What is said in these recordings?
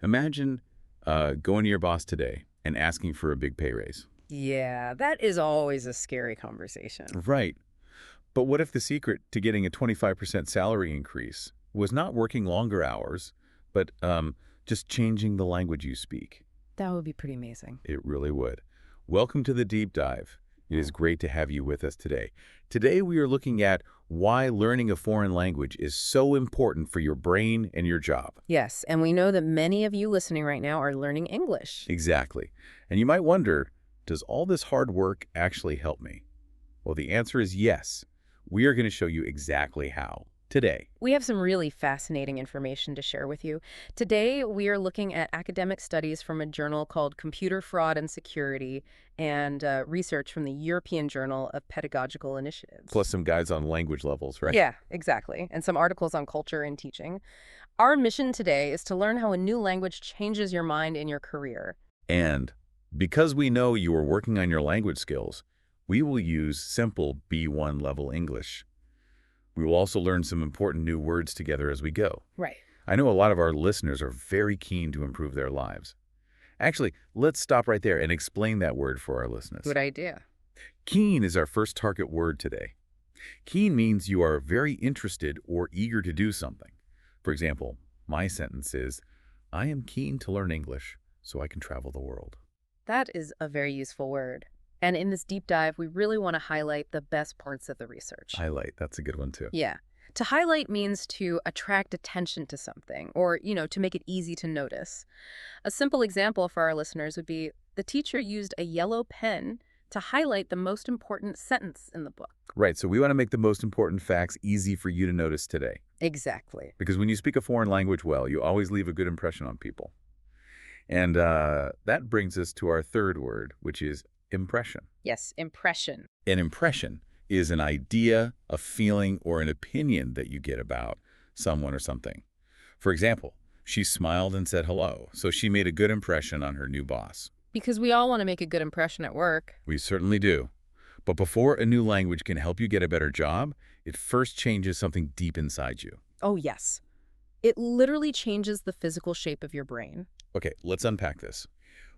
Imagine going to your boss today and asking for a big pay raise. Yeah, that is always a scary conversation. Right. But what if the secret to getting a 25% salary increase was not working longer hours, but just changing the language you speak? That would be pretty amazing. It really would. Welcome to the deep dive. It is great to have you with us today. Today we are looking at why learning a foreign language is so important for your brain and your job. Yes, and we know that many of you listening right now are learning English. Exactly. And you might wonder, does all this hard work actually help me? Well, the answer is yes. We are going to show you exactly how today. We have some really fascinating information to share with you. Today, we are looking at academic studies from a journal called Computer Fraud and Security and research from the European Journal of Pedagogical Initiatives. Plus some guides on language levels, right? Yeah, exactly. And some articles on culture and teaching. Our mission today is to learn how a new language changes your mind in your career. And because we know you are working on your language skills, we will use simple B1 level English. We will also learn some important new words together as we go. Right. I know a lot of our listeners are very keen to improve their lives. Actually, let's stop right there and explain that word for our listeners. Good idea. Keen is our first target word today. Keen means you are very interested or eager to do something. For example, my sentence is, I am keen to learn English so I can travel the world. That is a very useful word. And in this deep dive, we really want to highlight the best parts of the research. Highlight, that's a good one too. Yeah. To highlight means to attract attention to something or, to make it easy to notice. A simple example for our listeners would be the teacher used a yellow pen to highlight the most important sentence in the book. Right, so we want to make the most important facts easy for you to notice today. Exactly. Because when you speak a foreign language well, you always leave a good impression on people. And that brings us to our third word, which is impression. Yes, impression. An impression is an idea, a feeling, or an opinion that you get about someone or something. For example, she smiled and said hello, so she made a good impression on her new boss. Because we all want to make a good impression at work. We certainly do. But before a new language can help you get a better job, it first changes something deep inside you. Oh, yes. It literally changes the physical shape of your brain. Okay, let's unpack this.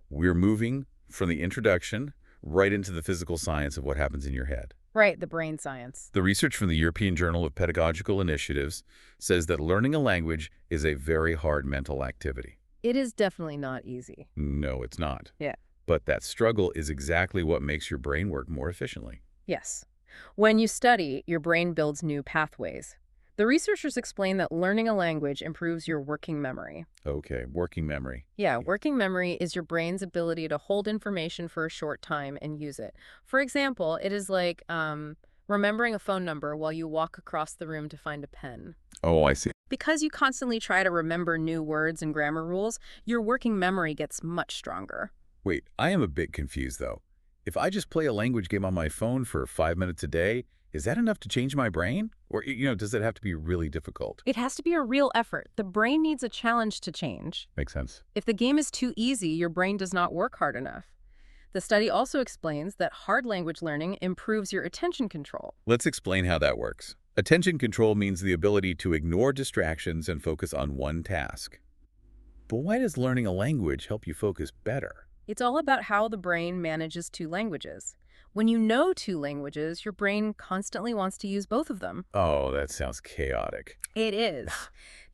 We're moving from the introduction right into the physical science of what happens in your head. Right, the brain science. The research from the European Journal of Pedagogical Initiatives says that learning a language is a very hard mental activity. It is definitely not easy. No, it's not. Yeah. But that struggle is exactly what makes your brain work more efficiently. Yes. When you study, your brain builds new pathways. The researchers explain that learning a language improves your working memory. Okay, working memory. Yeah, working memory is your brain's ability to hold information for a short time and use it. For example, it is like remembering a phone number while you walk across the room to find a pen. Oh, I see. Because you constantly try to remember new words and grammar rules, your working memory gets much stronger. Wait, I am a bit confused, though. If I just play a language game on my phone for 5 minutes a day, is that enough to change my brain? Or, does it have to be really difficult? It has to be a real effort. The brain needs a challenge to change. Makes sense. If the game is too easy, your brain does not work hard enough. The study also explains that hard language learning improves your attention control. Let's explain how that works. Attention control means the ability to ignore distractions and focus on one task. But why does learning a language help you focus better? It's all about how the brain manages two languages. When you know two languages, your brain constantly wants to use both of them. Oh, that sounds chaotic. It is.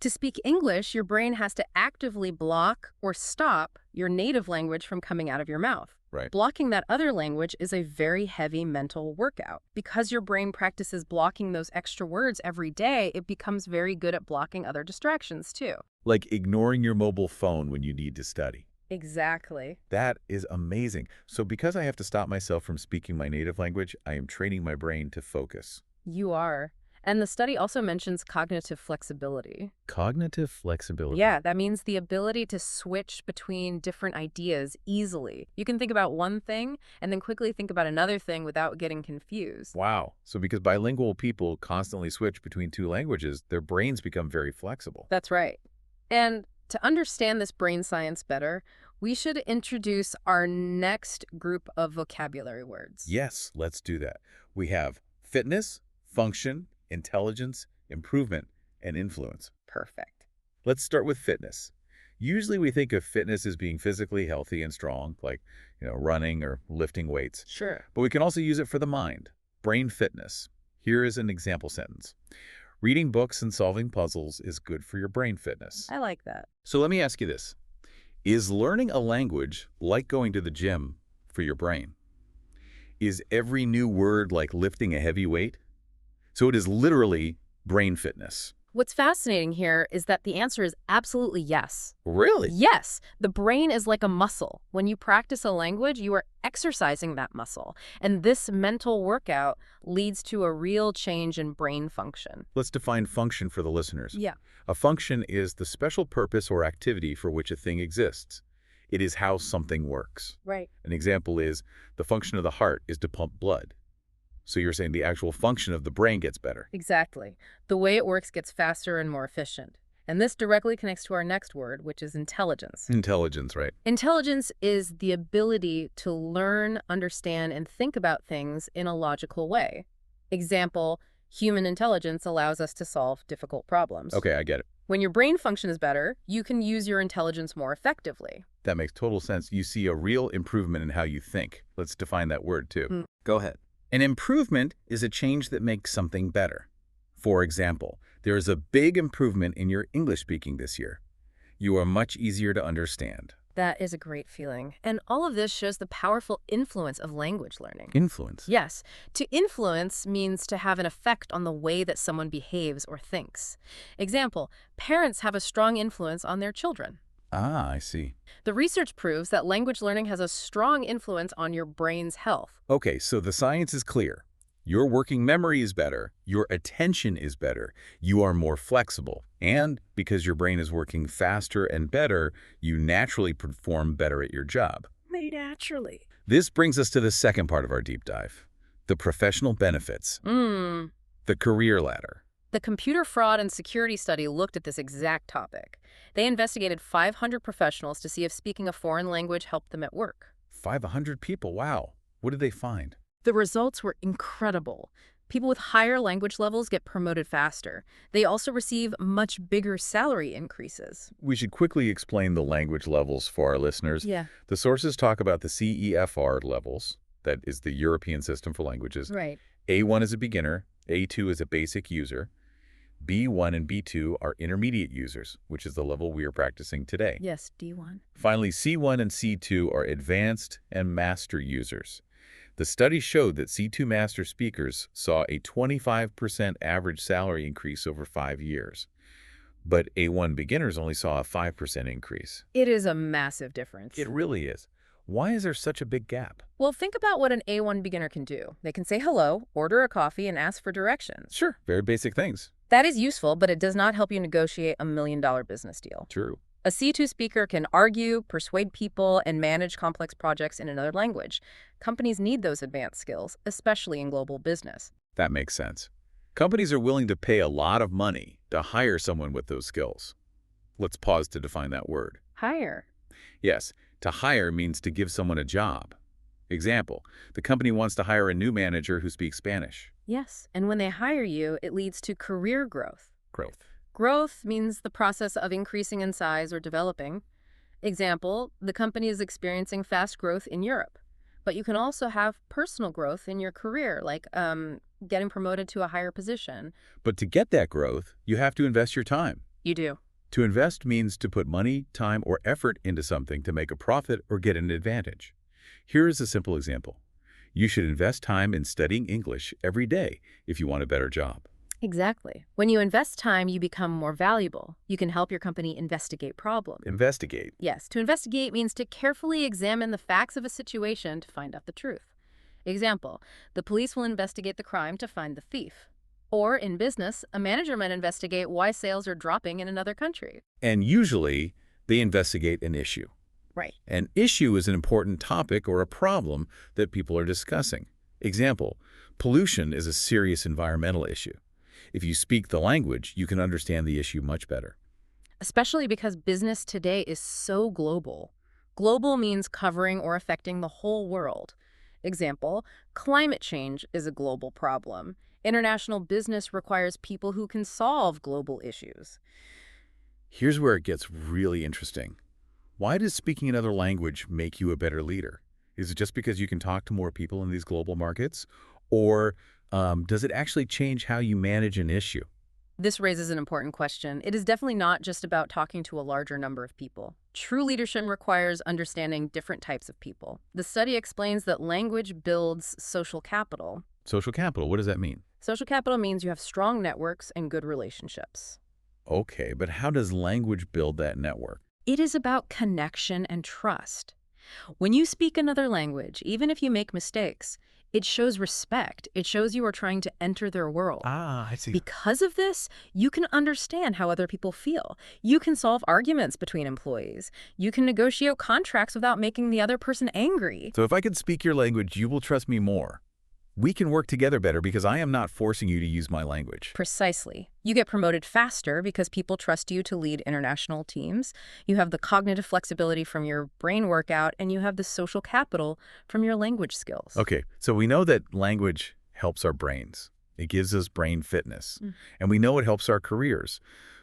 To speak English, your brain has to actively block or stop your native language from coming out of your mouth. Right. Blocking that other language is a very heavy mental workout. Because your brain practices blocking those extra words every day, it becomes very good at blocking other distractions too. Like ignoring your mobile phone when you need to study. Exactly. That is amazing. So because I have to stop myself from speaking my native language, I am training my brain to focus. You are. And the study also mentions cognitive flexibility. Cognitive flexibility. Yeah, that means the ability to switch between different ideas easily. You can think about one thing and then quickly think about another thing without getting confused. Wow. So because bilingual people constantly switch between two languages, their brains become very flexible. That's right. And to understand this brain science better, we should introduce our next group of vocabulary words. Yes, let's do that. We have fitness, function, intelligence, improvement, and influence. Perfect. Let's start with fitness. Usually we think of fitness as being physically healthy and strong, like, running or lifting weights. Sure. But we can also use it for the mind, brain fitness. Here is an example sentence. Reading books and solving puzzles is good for your brain fitness. I like that. So let me ask you this. Is learning a language like going to the gym for your brain? Is every new word like lifting a heavy weight? So it is literally brain fitness. What's fascinating here is that the answer is absolutely yes. Really? Yes, the brain is like a muscle. When you practice a language, you are exercising that muscle. And this mental workout leads to a real change in brain function. Let's define function for the listeners. Yeah. A function is the special purpose or activity for which a thing exists. It is how something works. Right. An example is the function of the heart is to pump blood. So you're saying the actual function of the brain gets better. Exactly. The way it works gets faster and more efficient. And this directly connects to our next word, which is intelligence. Intelligence, right? Intelligence is the ability to learn, understand, and think about things in a logical way. Example, human intelligence allows us to solve difficult problems. Okay, I get it. When your brain function is better, you can use your intelligence more effectively. That makes total sense. You see a real improvement in how you think. Let's define that word too. Go ahead. An improvement is a change that makes something better. For example, there is a big improvement in your English speaking this year. You are much easier to understand. That is a great feeling. And all of this shows the powerful influence of language learning. Influence. Yes, to influence means to have an effect on the way that someone behaves or thinks. Example, parents have a strong influence on their children. Ah, I see. The research proves that language learning has a strong influence on your brain's health. Okay, so the science is clear. Your working memory is better, your attention is better, you are more flexible, and because your brain is working faster and better, you naturally perform better at your job. Naturally. This brings us to the second part of our deep dive, the professional benefits, the career ladder. The Computer Fraud and Security Study looked at this exact topic. They investigated 500 professionals to see if speaking a foreign language helped them at work. 500 people, wow. What did they find? The results were incredible. People with higher language levels get promoted faster. They also receive much bigger salary increases. We should quickly explain the language levels for our listeners. Yeah. The sources talk about the CEFR levels, that is the European System for Languages. Right. A1 is a beginner, A2 is a basic user, B1 and B2 are intermediate users, which is the level we are practicing today. Yes, D1. Finally, C1 and C2 are advanced and master users. The study showed that C2 master speakers saw a 25% average salary increase over 5 years, but A1 beginners only saw a 5% increase. It is a massive difference. It really is. Why is there such a big gap? Well, think about what an A1 beginner can do. They can say hello, order a coffee, and ask for directions. Sure, very basic things. That is useful, but it does not help you negotiate a $1 million business deal. True. A C2 speaker can argue, persuade people, and manage complex projects in another language. Companies need those advanced skills, especially in global business. That makes sense. Companies are willing to pay a lot of money to hire someone with those skills. Let's pause to define that word. Hire. Yes, to hire means to give someone a job. Example, the company wants to hire a new manager who speaks Spanish. Yes, and when they hire you, it leads to career growth. Growth. Growth means the process of increasing in size or developing. Example, the company is experiencing fast growth in Europe. But you can also have personal growth in your career, like getting promoted to a higher position. But to get that growth, you have to invest your time. You do. To invest means to put money, time, or effort into something to make a profit or get an advantage. Here is a simple example. You should invest time in studying English every day if you want a better job. Exactly. When you invest time, you become more valuable. You can help your company investigate problems. Investigate. Yes, to investigate means to carefully examine the facts of a situation to find out the truth. Example, the police will investigate the crime to find the thief. Or in business, a manager might investigate why sales are dropping in another country. And usually, they investigate an issue. Right. An issue is an important topic or a problem that people are discussing. Example, pollution is a serious environmental issue. If you speak the language, you can understand the issue much better. Especially because business today is so global. Global means covering or affecting the whole world. Example, climate change is a global problem. International business requires people who can solve global issues. Here's where it gets really interesting. Why does speaking another language make you a better leader? Is it just because you can talk to more people in these global markets? Or does it actually change how you manage an issue? This raises an important question. It is definitely not just about talking to a larger number of people. True leadership requires understanding different types of people. The study explains that language builds social capital. Social capital, what does that mean? Social capital means you have strong networks and good relationships. Okay, but how does language build that network? It is about connection and trust. When you speak another language, even if you make mistakes, it shows respect. It shows you are trying to enter their world. Ah, I see. Because of this, you can understand how other people feel. You can solve arguments between employees. You can negotiate contracts without making the other person angry. So if I can speak your language, you will trust me more. We can work together better because I am not forcing you to use my language. Precisely. You get promoted faster because people trust you to lead international teams. You have the cognitive flexibility from your brain workout, and you have the social capital from your language skills. Okay, so we know that language helps our brains. It gives us brain fitness. And we know it helps our careers.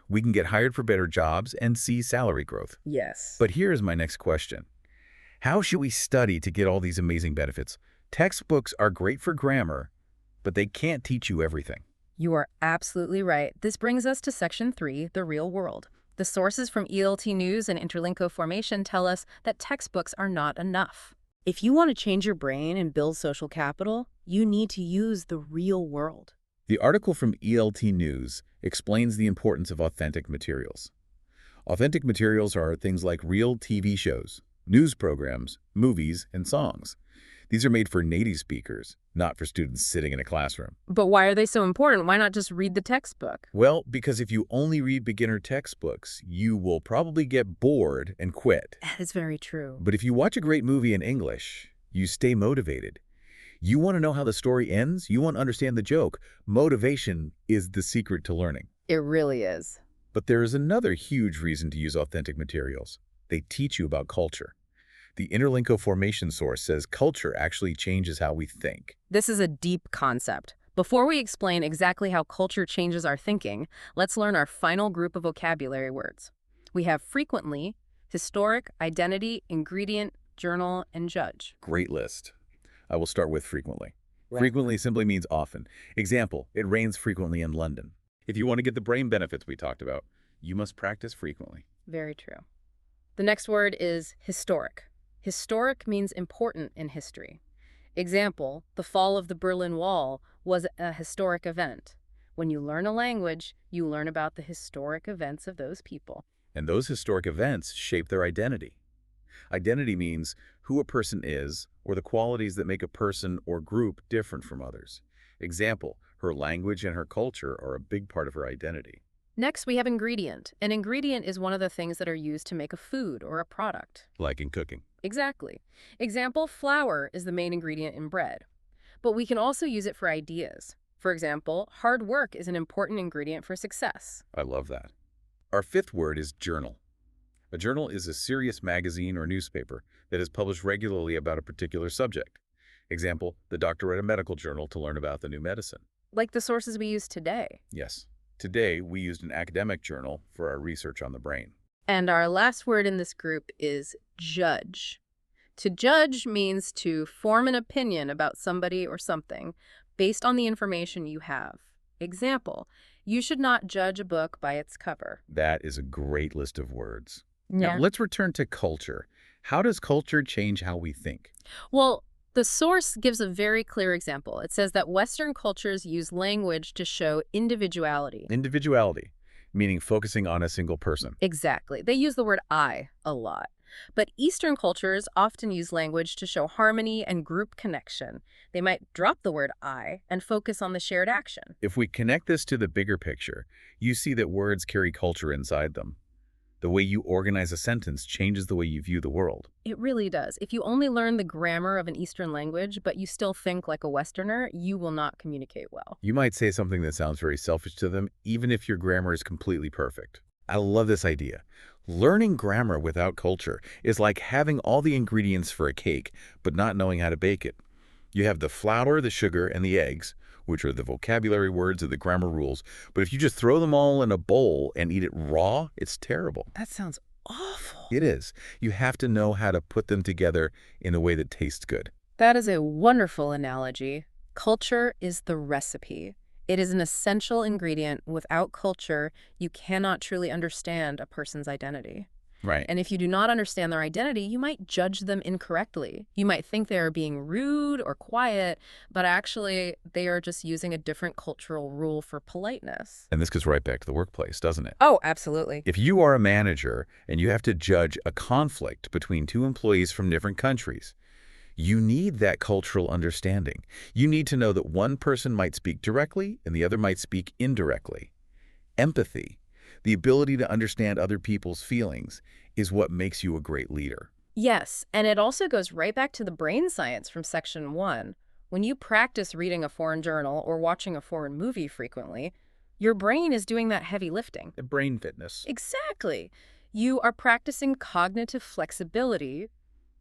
We can get hired for better jobs and see salary growth. Yes. But here's my next question. How should we study to get all these amazing benefits? Textbooks are great for grammar, but they can't teach you everything. You are absolutely right. This brings us to Section 3, the real world. The sources from ELT News and Interlingo Formation tell us that textbooks are not enough. If you want to change your brain and build social capital, you need to use the real world. The article from ELT News explains the importance of authentic materials. Authentic materials are things like real TV shows, news programs, movies, and songs. These are made for native speakers, not for students sitting in a classroom. But why are they so important? Why not just read the textbook? Well, because if you only read beginner textbooks, you will probably get bored and quit. That is very true. But if you watch a great movie in English, you stay motivated. You want to know how the story ends? You want to understand the joke. Motivation is the secret to learning. It really is. But there is another huge reason to use authentic materials. They teach you about culture. The Interlingo Formation source says culture actually changes how we think. This is a deep concept. Before we explain exactly how culture changes our thinking, let's learn our final group of vocabulary words. We have frequently, historic, identity, ingredient, journal, and judge. Great list. I will start with frequently. Right. Frequently simply means often. Example, it rains frequently in London. If you want to get the brain benefits we talked about, you must practice frequently. Very true. The next word is historic. Historic means important in history. Example, the fall of the Berlin Wall was a historic event. When you learn a language, you learn about the historic events of those people. And those historic events shape their identity. Identity means who a person is or the qualities that make a person or group different from others. Example, her language and her culture are a big part of her identity. Next, we have ingredient. An ingredient is one of the things that are used to make a food or a product. Like in cooking. Exactly. Example, flour is the main ingredient in bread. But we can also use it for ideas. For example, hard work is an important ingredient for success. I love that. Our fifth word is journal. A journal is a serious magazine or newspaper that is published regularly about a particular subject. Example, the doctor read a medical journal to learn about the new medicine. Like the sources we use today. Yes. Today, we used an academic journal for our research on the brain. And our last word in this group is judge. To judge means to form an opinion about somebody or something based on the information you have. Example, you should not judge a book by its cover. That is a great list of words. Yeah. Now, let's return to culture. How does culture change how we think? Well, the source gives a very clear example. It says that Western cultures use language to show individuality. Individuality, meaning focusing on a single person. Exactly. They use the word I a lot. But Eastern cultures often use language to show harmony and group connection. They might drop the word I and focus on the shared action. If we connect this to the bigger picture, you see that words carry culture inside them. The way you organize a sentence changes the way you view the world. It really does. If you only learn the grammar of an Eastern language, but you still think like a Westerner, you will not communicate well. You might say something that sounds very selfish to them, even if your grammar is completely perfect. I love this idea. Learning grammar without culture is like having all the ingredients for a cake, but not knowing how to bake it. You have the flour, the sugar, and the eggs. which are the vocabulary words and the grammar rules. But if you just throw them all in a bowl and eat it raw, it's terrible. That sounds awful. It is. You have to know how to put them together in a way that tastes good. That is a wonderful analogy. Culture is the recipe. It is an essential ingredient. Without culture, you cannot truly understand a person's identity. Right. And if you do not understand their identity, you might judge them incorrectly. You might think they are being rude or quiet, but actually they are just using a different cultural rule for politeness. And this goes right back to the workplace, doesn't it? Oh, absolutely. If you are a manager and you have to judge a conflict between two employees from different countries, you need that cultural understanding. You need to know that one person might speak directly and the other might speak indirectly. Empathy, the ability to understand other people's feelings, is what makes you a great leader. Yes, and it also goes right back to the brain science from section 1. When you practice reading a foreign journal or watching a foreign movie frequently, your brain is doing that heavy lifting. The brain fitness. Exactly. You are practicing cognitive flexibility.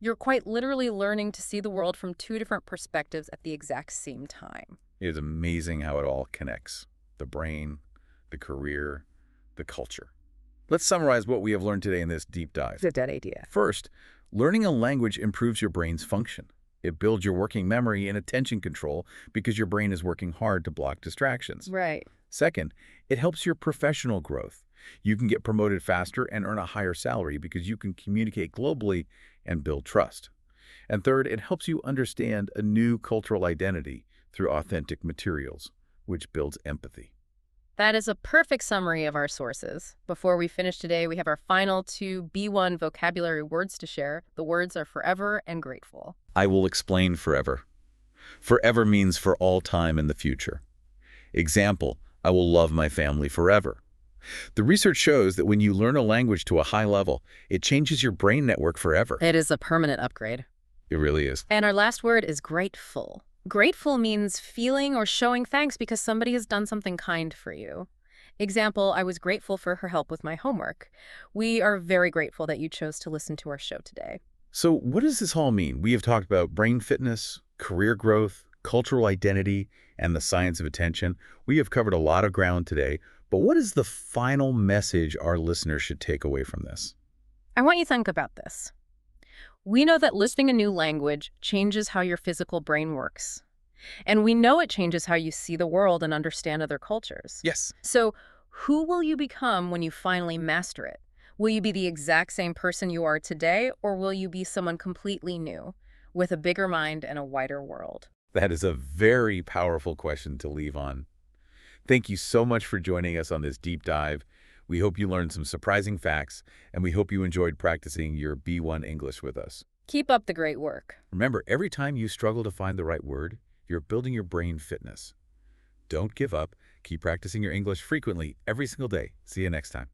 You're quite literally learning to see the world from two different perspectives at the exact same time. It is amazing how it all connects. The brain, the career, the culture. Let's summarize what we have learned today in this deep dive. It's a dead idea. First, learning a language improves your brain's function. It builds your working memory and attention control because your brain is working hard to block distractions. Right. Second, it helps your professional growth. You can get promoted faster and earn a higher salary because you can communicate globally and build trust. And third, it helps you understand a new cultural identity through authentic materials, which builds empathy. That is a perfect summary of our sources. Before we finish today, we have our final 2 B1 vocabulary words to share. The words are forever and grateful. I will explain forever. Forever means for all time in the future. Example, I will love my family forever. The research shows that when you learn a language to a high level, it changes your brain network forever. It is a permanent upgrade. It really is. And our last word is grateful. Grateful means feeling or showing thanks because somebody has done something kind for you. Example, I was grateful for her help with my homework. We are very grateful that you chose to listen to our show today. So what does this all mean? We have talked about brain fitness, career growth, cultural identity, and the science of attention. We have covered a lot of ground today, but what is the final message our listeners should take away from this? I want you to think about this. We know that listening a new language changes how your physical brain works. And we know it changes how you see the world and understand other cultures. Yes. So who will you become when you finally master it? Will you be the exact same person you are today, or will you be someone completely new, with a bigger mind and a wider world? That is a very powerful question to leave on. Thank you so much for joining us on this deep dive. We hope you learned some surprising facts, and we hope you enjoyed practicing your B1 English with us. Keep up the great work. Remember, every time you struggle to find the right word, you're building your brain fitness. Don't give up. Keep practicing your English frequently every single day. See you next time.